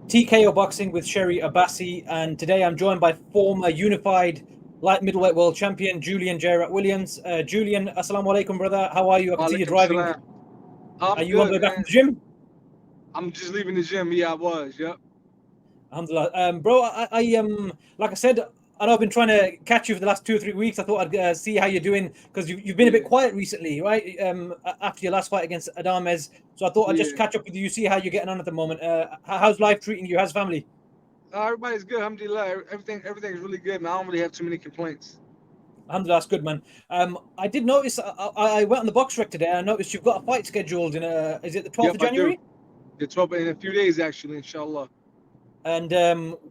TKO Boxing with Sherry Abbasi, and today I'm joined by former unified light middleweight world champion Julian J Rock Williams. Julian, assalamu alaikum, brother. How are you? I can see you Walaikum driving. salam. Are I'm you on the good, way back from man. the gym? I'm just leaving the gym. Yeah, I was. Yep. Alhamdulillah. Bro, like I said, I know I've been trying to catch you for the last 2 or 3 weeks. I thought I'd see how you're doing because you've been a bit Yeah. quiet recently, right? After your last fight against Adames. So I thought I'd just Yeah. catch up with you, see how you're getting on at the moment. How's life treating you? How's family? Everybody's good. Alhamdulillah. Everything's really good, man. I don't really have too many complaints. Alhamdulillah, that's good, man. I did notice. I went on the box rec today. I noticed you've got a fight scheduled in. Is it the 12th Yep, of I do. January? The 12 in a few days, actually, inshallah. And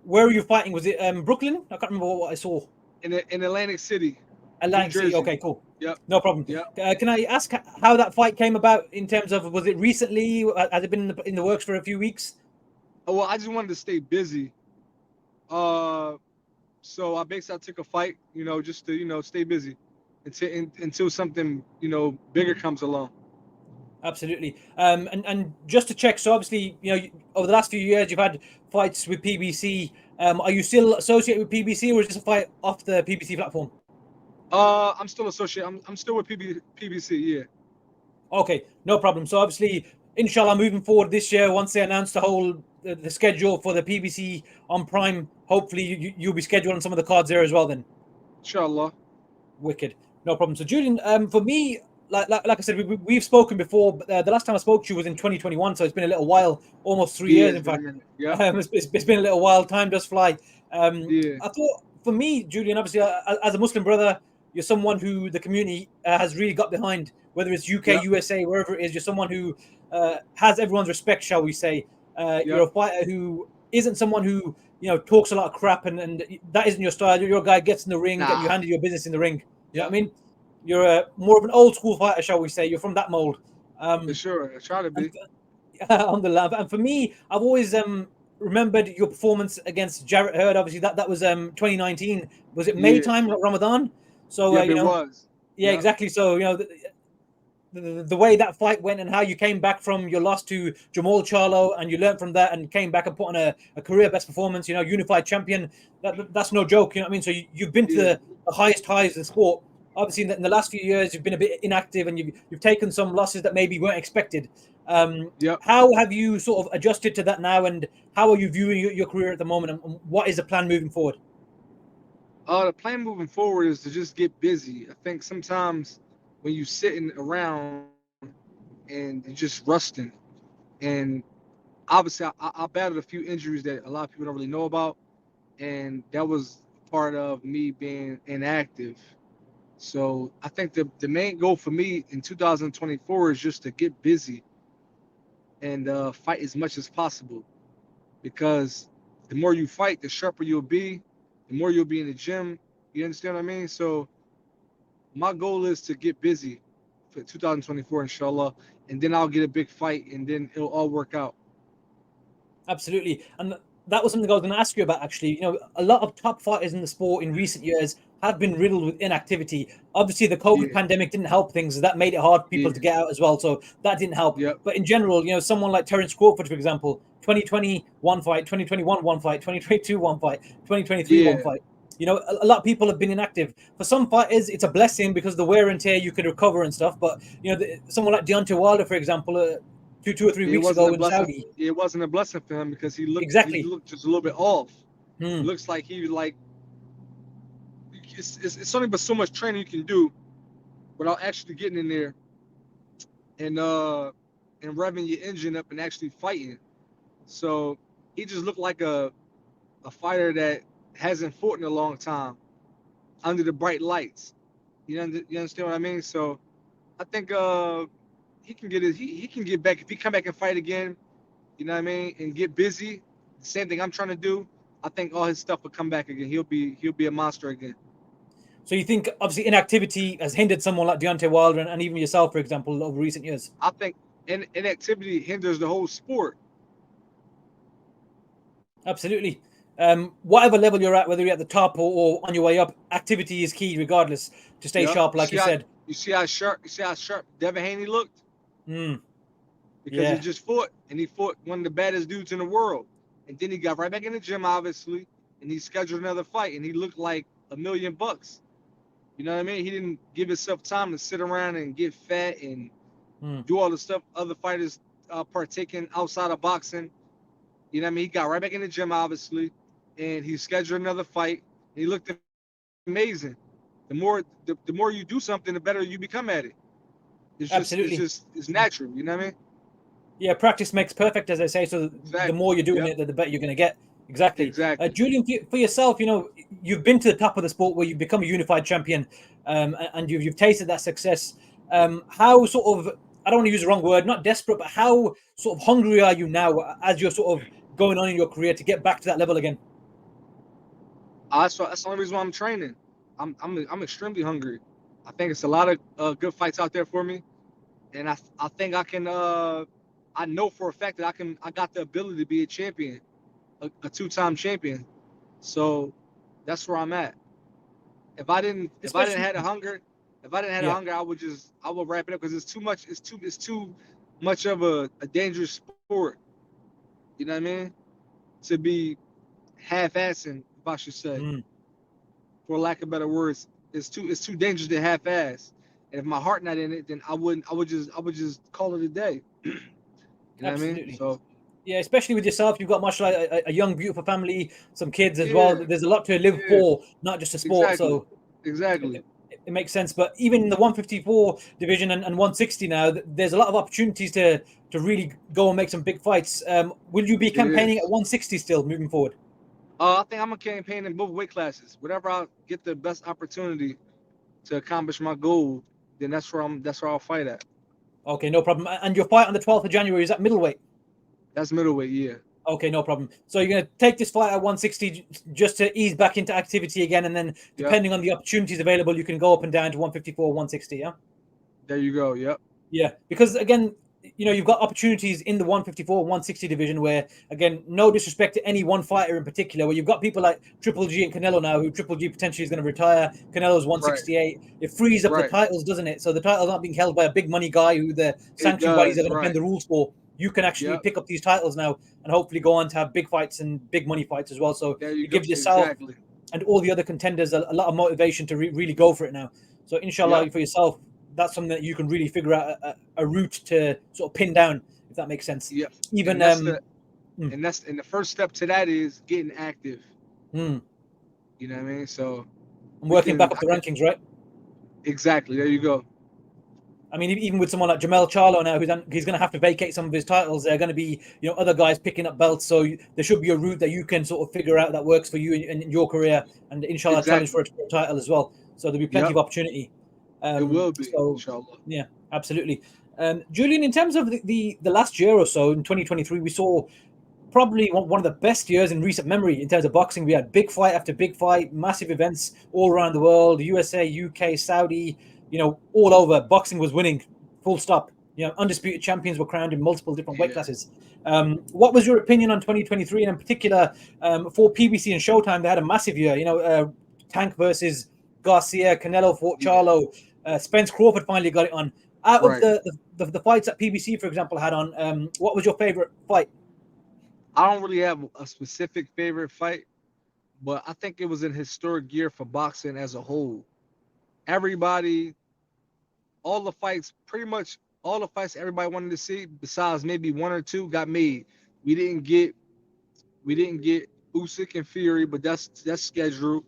where are you fighting? Was it Brooklyn? I can't remember what I saw. In Atlantic City, New Atlantic City. Jersey. Okay, cool. Yep. No problem. Yep. Can I ask how that fight came about in terms of was it recently? Has it been in the works for a few weeks? Oh, well, I just wanted to stay busy. Uh, so I took a fight, just to stay busy until something bigger comes along. Absolutely. And just to check, so obviously, over the last few years, you've had fights with PBC. Are you still associated with PBC, or is this a fight off the PBC platform? I'm still associated. I'm still with PBC. Yeah. Okay, no problem. So obviously, inshallah, moving forward this year, once they announce the schedule for the PBC on Prime, hopefully you'll be scheduling some of the cards there as well. Then, Inshallah. wicked, no problem. So Julian, for me, like I said, we've spoken before. But, the last time I spoke to you was in 2021, so it's been a little while, almost 3 years, Yeah, in it's been a fact. minute. Yep. It's been a little while. Time does fly. Yeah. I thought for me, Julian, obviously, as a Muslim brother, you're someone who the community has really got behind, whether it's UK, Yep. USA, wherever it is. You're someone who has everyone's respect, shall we say. You're Yep. a fighter who isn't someone who talks a lot of crap, and that isn't your style. You're a guy who gets in the ring and you Nah. handle your business in the ring. You know what Yep. I mean? You're more of an old school fighter, shall we say? You're from that mold. For sure. I try to And be. on the lab. And for me, I've always remembered your performance against Jarrett Hurd. Obviously, that was 2019. Was it May Yeah. time, Ramadan? So Yep. It was. yeah, Yep. exactly. So the way that fight went and how you came back from your loss to Jamal Charlo and you learned from that and came back and put on a career best performance. Unified champion. That's no joke. You know what I mean? So you've been to Yeah. the highest highs of the sport. Obviously, in the last few years, you've been a bit inactive and you've taken some losses that maybe weren't expected. Yep. How have you sort of adjusted to that now, and how are you viewing your career at the moment, and what is the plan moving forward? The plan moving forward is to just get busy. I think sometimes when you sitting around and you're just rusting, and obviously I battled a few injuries that a lot of people don't really know about, and that was part of me being inactive. So I think the main goal for me in 2024 is just to get busy and fight as much as possible, because the more you fight, the sharper you'll be, the more you'll be in the gym. You understand what I mean? So my goal is to get busy for 2024, inshallah, and then I'll get a big fight, and then it'll all work out. Absolutely. And that was something I was going to ask you about, actually. A lot of top fighters in the sport in recent years have been riddled with inactivity. Obviously, the COVID Yeah, pandemic didn't help things. That made it hard for people yeah, to get out as well. So that didn't help. yep, But in general, someone like Terence Crawford, for example, 2020, one fight, 2021, one fight, 2022, one fight, 2023, one yeah, fight. A lot of people have been inactive. For some fighters, it's a blessing because the wear and tear, you can recover and stuff. But, someone like Deontay Wilder, for example, 2 or 3 weeks It ago in wasn't a Saudi. blessing. It wasn't a blessing for him because he Exactly. looked just a little bit off. It Hmm. looks like he like it's only but so much training you can do without actually getting in there and uh and revving your engine up and actually fighting. So he just looked like a fighter that hasn't fought in a long time under the bright lights. You understand what I mean? So I think he can he can get back if he come back and fight again. You know what I mean? And get busy. Same thing I'm trying to do. I think all his stuff will come back again. He'll be a monster again. So you think obviously inactivity has hindered someone like Deontay Wilder and even yourself, for example, over recent years? I think inactivity hinders the whole sport. Absolutely. Whatever level you're at, whether you're at the top or on your way up, activity is key, regardless, to stay Yeah. sharp, like you said. You see how sharp Devin Haney looked Mm, because he yeah, just fought and he fought one of the baddest dudes in the world, and then he got right back in the gym, obviously, and he scheduled another fight, and he looked like $1 million. You know what I mean? He didn't give himself time to sit around and get fat and do all the stuff other fighters partake in outside of boxing. You know what I mean? He got right back in the gym, obviously, and he scheduled another fight. And he looked amazing. The more you do something, the better you become at it. Absolutely. It's natural. You know what I mean? Yeah, practice makes perfect, as I say. So the Exactly. more you're doing Yep. it, the better you're going to get. Exactly. Exactly. Julian, for yourself, you've been to the top of the sport where you've become a unified champion, and you've tasted that success. How sort of, I don't want to use the wrong word, not desperate, but how sort of hungry are you now as you're sort of going on in your career to get back to that level again? That's the only reason why I'm training. I'm extremely hungry. I think it's a lot of good fights out there for me, and I think I can. I know for a fact that I got the ability to be a champion, a two-time champion. So that's where I'm at. If I didn't Especially, have the hunger, if I didn't have the yeah, hunger, I would wrap it up because it's too much. It's too much of a dangerous sport. You know what I mean? To be half-assing, if I should say, mm, for lack of better words, it's too dangerous to half-ass. And if my heart not in it, then I would just call it a day. You know what I mean? absolutely. So Yeah, especially with yourself, you've got much like a young, beautiful family, some kids as well. yeah, There's a lot to live yeah, for, not just a sport. exactly, So exactly. it makes sense. But even in the 154 division and 160 now, there's a lot of opportunities to really go and make some big fights. Will you be It campaigning at is. 160 still moving forward? I think I'm gonna campaign in both weight classes. Whatever I get the best opportunity to accomplish my goal, then that's where I'll fight at. Okay, no problem. And your fight on the 12th of January is at middleweight. That's middleweight, yeah. Okay, no problem. So you're going to take this fight at 160 just to ease back into activity again, and then Yep. depending on the opportunities available, you can go up and down to 154, 160. Yeah. There you go. Yep. Yeah, because again, you've got opportunities in the 154, 160 division where, again, no disrespect to any one fighter in particular, where you've got people like Triple G and Canelo now, who Triple G potentially is going to retire. Canelo's Right. 168. It frees up the Right. titles, doesn't it? So the titles aren't being held by a big money guy who the It sanction bodies are does. going to bend Right. the rules for. You can actually Yep. pick up these titles now and hopefully go on to have big fights and big money fights as well. So There you it go. gives yourself Exactly. and all the other contenders a lot of motivation to really go for it now. So inshallah Yep. for yourself, that's something that you can really figure out a route to sort of pin down, if that makes sense. Yep. Even And that's the mm, and the first step to that is getting active. mm, You know what I mean? So and we working back can up I the can rankings, right? exactly. There you go. I mean, even with someone like Jamel Charlo now, he's going to have to vacate some of his titles. There are going to be, other guys picking up belts. So there should be a route that you can sort of figure out that works for you in your career, and inshallah challenge for Exactly. a title as well. So there'll be plenty Yep. of opportunity. It will be, So inshallah. yeah, absolutely. Julian, in terms of the last year or so in 2023, we saw probably one of the best years in recent memory in terms of boxing. We had big fight after big fight, massive events all around the world, USA, UK, Saudi, all over. Boxing was winning, full stop. Undisputed champions were crowned in multiple different weight Yeah. classes. What was your opinion on 2023, and in particular for PBC and Showtime? They had a massive year. Tank versus Garcia, Canelo fought Yeah. Charlo, Spence Crawford finally got it on. Out of Right. the fights that PBC, for example, had on, what was your favorite fight? I don't really have a specific favorite fight, but I think it was an historic year for boxing as a whole. Everybody, all the fights, pretty much all the fights everybody wanted to see, besides maybe one or two, got made. We didn't get we didn't get Usyk and Fury, but that's scheduled,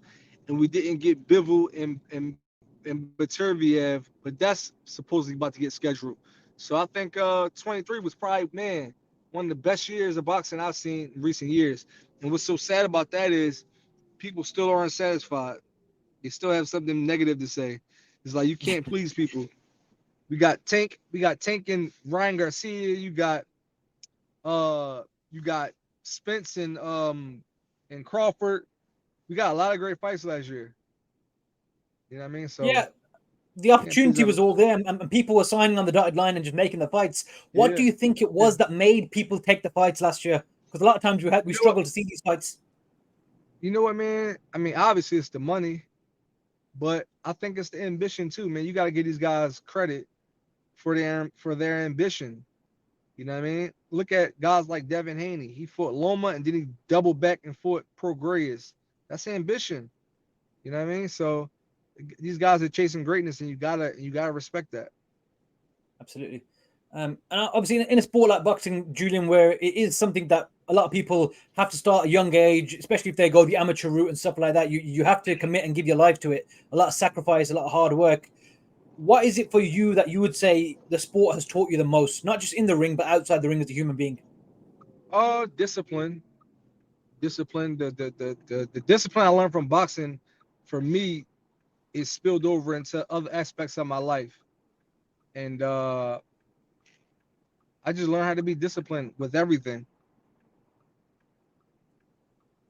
and we didn't get Bivol and Baturviev, but that's supposedly about to get scheduled. So I think 23 was probably, man, one of the best years of boxing I've seen in recent years. And what's so sad about that is people still aren't satisfied. They still have something negative to say. It's like you can't please people. We got Tank and Ryan Garcia. You got Spence and Crawford. We got a lot of great fights last year. You know what I mean? So Yeah, the can't please opportunity was everybody. all there, and people were signing on the dotted line and just making the fights. What do Yeah. you think it Yeah. was that made people take the fights last year? Because a lot of times we You know what? struggled to see these fights. You know what, man? I mean, obviously it's the money, but I think it's the ambition too, man. You got to give these guys credit for their ambition. You know what I mean? Look at guys like Devin Haney. He fought Loma and then he doubled back and fought Prograis. That's ambition. You know what I mean? So these guys are chasing greatness, and you gotta respect that. Absolutely. And obviously, in a sport like boxing, Julian, where it is something that a lot of people have to start at a young age, especially if they go the amateur route and stuff like that, you have to commit and give your life to it. A lot of sacrifice, a lot of hard work. What is it for you that you would say the sport has taught you the most, not just in the ring, but outside the ring as a human being? Discipline, discipline. The discipline I learned from boxing, for me, is spilled over into other aspects of my life, and I just learned how to be disciplined with everything.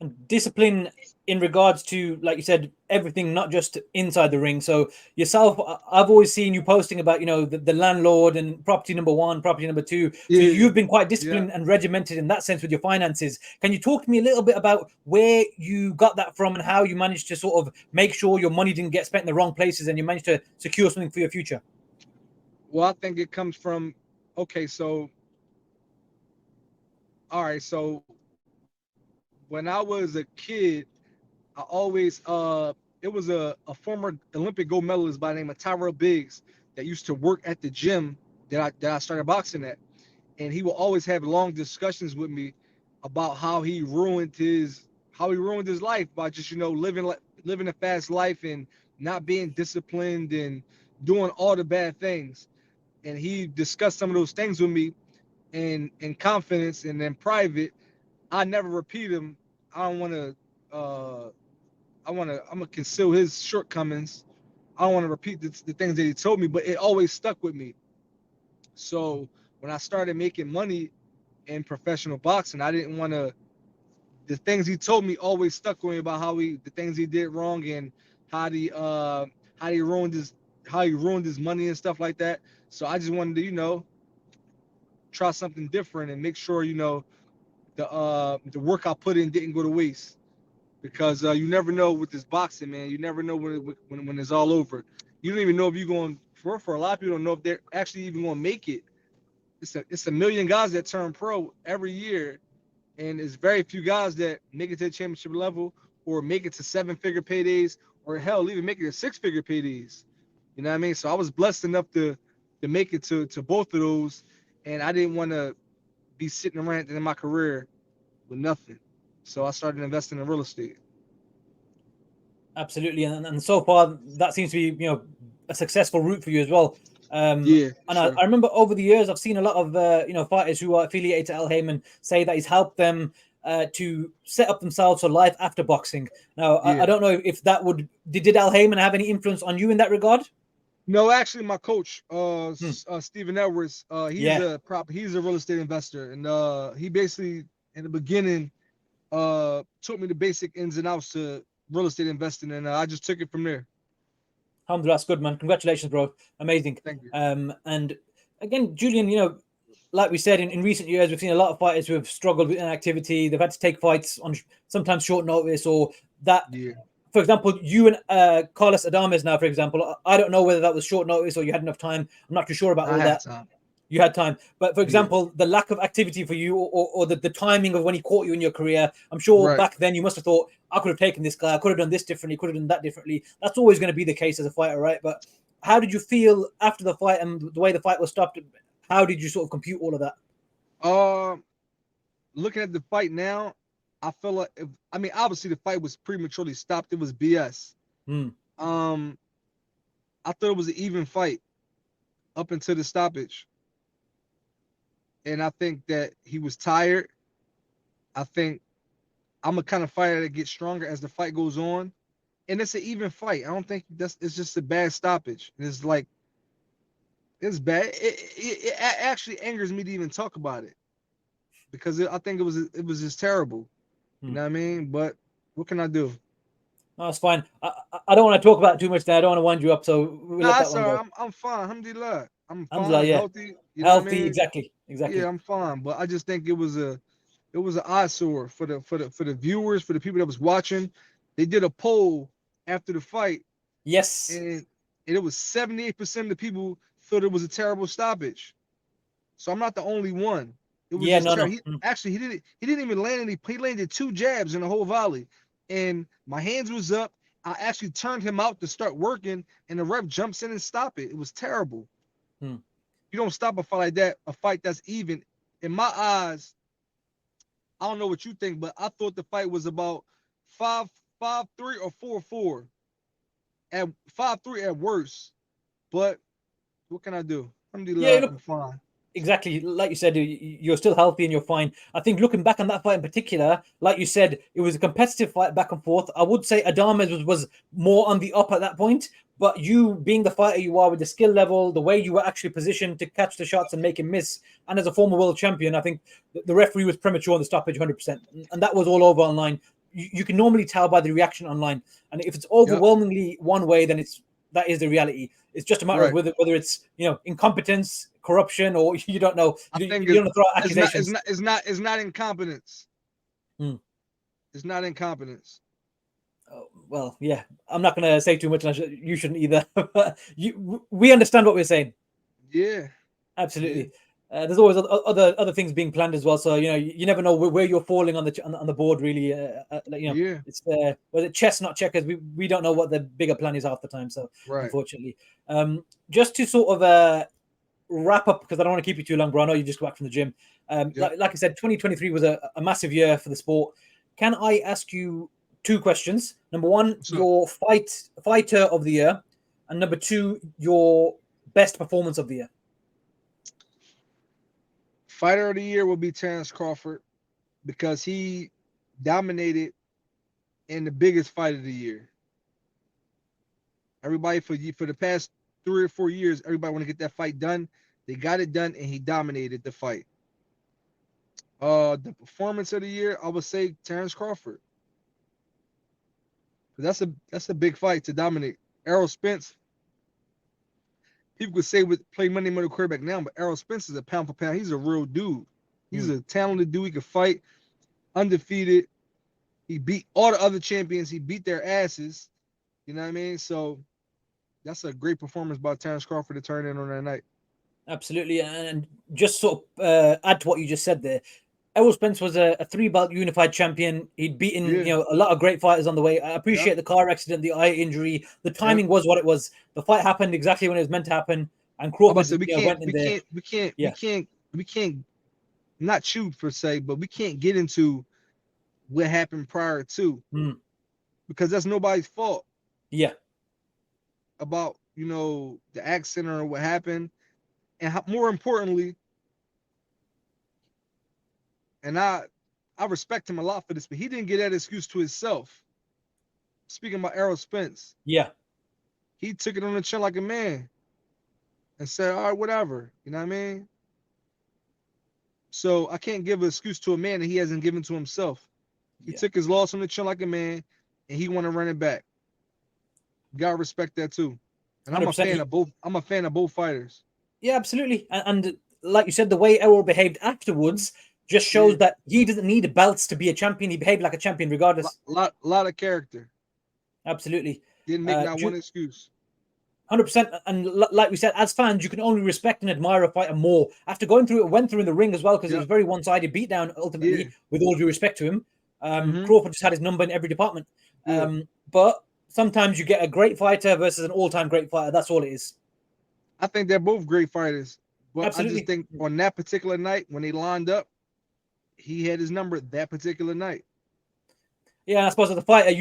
And discipline in regards to, like you said, everything, not just inside the ring. So yourself, I've always seen you posting about, the landlord and property number one, property number two. So Yeah, you've been quite yeah. disciplined and regimented in that sense with your finances. Can you talk to me a little bit about where you got that from and how you managed to sort of make sure your money didn't get spent in the wrong places and you managed to secure something for your future? Well, I think it comes from, okay, so all right, so when I was a kid, I always it was a former Olympic gold medalist by the name of Tyrell Biggs that used to work at the gym that I started boxing at, and he will always have long discussions with me about how he ruined his life by just living a fast life and not being disciplined and doing all the bad things. And he discussed some of those things with me in confidence and in private. I never repeat them. I don't want to. I'm gonna conceal his shortcomings. I don't want to repeat the things that he told me, but it always stuck with me. So when I started making money in professional boxing, I didn't want to. The things he told me always stuck with me about the things he did wrong and how he uh how he ruined his how he ruined his money and stuff like that. So I just wanted to try something different and make sure the work I put in didn't go to waste, because you never know with this boxing, man. You never know when it's all over. You don't even know if you're going for a lot of people don't know if they're actually even going to make it. It's a million guys that turn pro every year, and it's very few guys that make it to the championship level or make it to seven-figure paydays, or hell, even make it to six-figure paydays. You know what I mean? So I was blessed enough to make it to both of those, and I didn't want to be sitting around in my career with nothing. So I started investing in real estate. Absolutely, and so far that seems to be a successful route for you as well. Yeah, And sure. I remember over the years I've seen a lot of fighters who are affiliated to Al Heyman say that he's helped them to set up themselves for life after boxing. Now I Yeah. don't know if that did Al Heyman have any influence on you in that regard? No, actually, my coach, Hmm. Stephen Edwards, Yeah, he's a real estate investor, and he basically in the beginning taught me the basic ins and outs to real estate investing, and I just took it from there. alhamdulillah, that's good, man. Congratulations, bro. Amazing. Thank you. And again, Julian, like we said, in recent years, we've seen a lot of fighters who have struggled with inactivity. They've had to take fights on sometimes short notice, or that, Yeah, for example, you and Carlos Adames now, for example, I don't know whether that was short notice or you had enough time. I'm not too sure about I all had that. time. You had time. But for Yeah, example, the lack of activity for you, or the timing of when he caught you in your career, I'm sure right. back then you must have thought, I could have taken this guy, I could have done this differently, could have done that differently. That's always going to be the case as a fighter, right? But how did you feel after the fight and the way the fight was stopped? How did you sort of compute all of that? Um, Looking at the fight now, I feel like I mean, obviously the fight was prematurely stopped. It was BS. Hmm. Um, I thought it was an even fight up until the stoppage, and I think that he was tired. I think I'm a kind of fighter that gets stronger as the fight goes on, and it's an even fight. I don't think it's just a bad stoppage. It's like it's bad. It actually angers me to even talk about it because I think it was just terrible. You Hmm. know what I mean? But what can I do? No, that's fine. I don't want to talk about it too much now. I don't want to wind you up, so we'll let Nah, that that's one all right. go. I'm fine. Alhamdulillah. I'm fine. Alhamdulillah, I'm yeah. healthy. You know what I Healthy, mean? exactly. Yeah, Exactly. I'm fine. But I just think it was an eyesore for the viewers, for the people that was watching. They did a poll after the fight, Yes. and it was 78% of the people thought it was a terrible stoppage. So I'm not the only one. It was Yeah, just no, no. terrible. He didn't even land any. He landed 2 jabs in the whole volley, and my hands was up. I actually turned him out to start working, and the ref jumps in and stop it. It was terrible. Hmm. You don't stop a fight like that. A fight that's even. In my eyes, I don't know what you think, but I thought the fight was about 5-3 or 4-4. At 5-3 at worst. But what can I do? Yeah, Alhamdulillah, I'm look, fine. exactly. Like you said, you're still healthy and you're fine. I think looking back on that fight in particular, like you said, it was a competitive fight back and forth. I would say Adames was more on the up at that point, but you being the fighter you are with the skill level, the way you were actually positioned to catch the shots and make him miss, and as a former world champion, I think the referee was premature on the stoppage 100%. And that was all over online. You can normally tell by the reaction online. And if it's overwhelmingly one way, then that is the reality. It's just a matter of whether it's incompetence, corruption, or you don't know. You don't throw out accusations. It's not incompetence. It's not incompetence. Well, yeah, I'm not going to say too much. You shouldn't either. We understand what we're saying. Yeah, absolutely. Yeah. There's always other things being planned as well. So you never know where you're falling on the board. Really, it's was it chess, not checkers. We don't know what the bigger plan is half the time. So unfortunately, just to sort of wrap up, because I don't want to keep you too long, bro. I know you just got back from the gym. Like I said, 2023 was a massive year for the sport. Can I ask you 2 questions? Number 1, your fighter of the year, and number 2, your best performance of the year. Fighter of the year will be Terrence Crawford because he dominated in the biggest fight of the year. Everybody for the past 3 or 4 years, everybody want to get that fight done. They got it done, and he dominated the fight. The performance of the year, I would say Terrence Crawford. That's a big fight to dominate. Errol Spence, people could say play Monday Morning Quarterback now, but Errol Spence is a pound for pound. He's a real dude. He's a talented dude. He can fight, undefeated. He beat all the other champions. He beat their asses. You know what I mean? So that's a great performance by Terrence Crawford to turn in on that night. Absolutely, and just sort of add to what you just said there. Errol Spence was a 3-belt unified champion. He'd beaten a lot of great fighters on the way. I appreciate the car accident, the eye injury. The timing was what it was. The fight happened exactly when it was meant to happen. And Crawford went in there. We can't not shoot per se, but we can't get into what happened prior to because that's nobody's fault. Yeah. About the accident or what happened, and more importantly. And I respect him a lot for this, but he didn't get that excuse to himself. Speaking about Errol Spence. Yeah. He took it on the chin like a man and said, all right, whatever. You know what I mean? So I can't give an excuse to a man that he hasn't given to himself. He took his loss on the chin like a man, and he want to run it back. You gotta respect that too. And I'm a fan of both. I'm a fan of both fighters. Yeah, absolutely. And like you said, the way Errol behaved afterwards just shows that he doesn't need belts to be a champion. He behaved like a champion regardless. Lot of character. Absolutely. Didn't make not one excuse. 100%. And like we said, as fans, you can only respect and admire a fighter more after going through it. Went through in the ring as well, because it was very one-sided beatdown ultimately. With all due respect to him, Crawford just had his number in every department. But sometimes you get a great fighter versus an all-time great fighter. That's all it is. I think they're both great fighters, but Absolutely. I just think on that particular night when they lined up, he had his number that particular night. Yeah, I suppose as a fighter,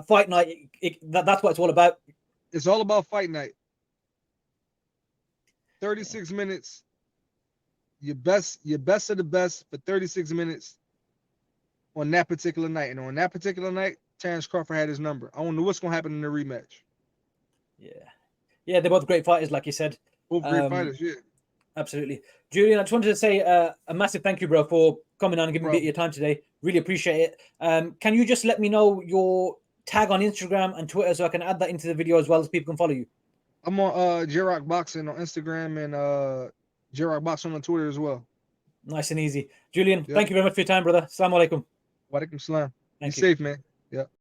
fight night, that's what it's all about. It's all about fight night. 36 minutes. Your best of the best for 36 minutes on that particular night. And on that particular night, Terrence Crawford had his number. I don't know what's going to happen in the rematch. Yeah, they're both great fighters, like you said. Both great fighters, yeah. Absolutely. Julian, I just wanted to say a massive thank you, bro, for coming on and giving me a bit of your time today. Really appreciate it. Can you just let me know your tag on Instagram and Twitter so I can add that into the video as well as people can follow you? I'm on Jrock Boxing on Instagram and Jrock Boxing on Twitter as well. Nice and easy. Julian, thank you very much for your time, brother. Assalamu alaikum. Wa alaikum salam. Be Thank you. safe, man. Yeah.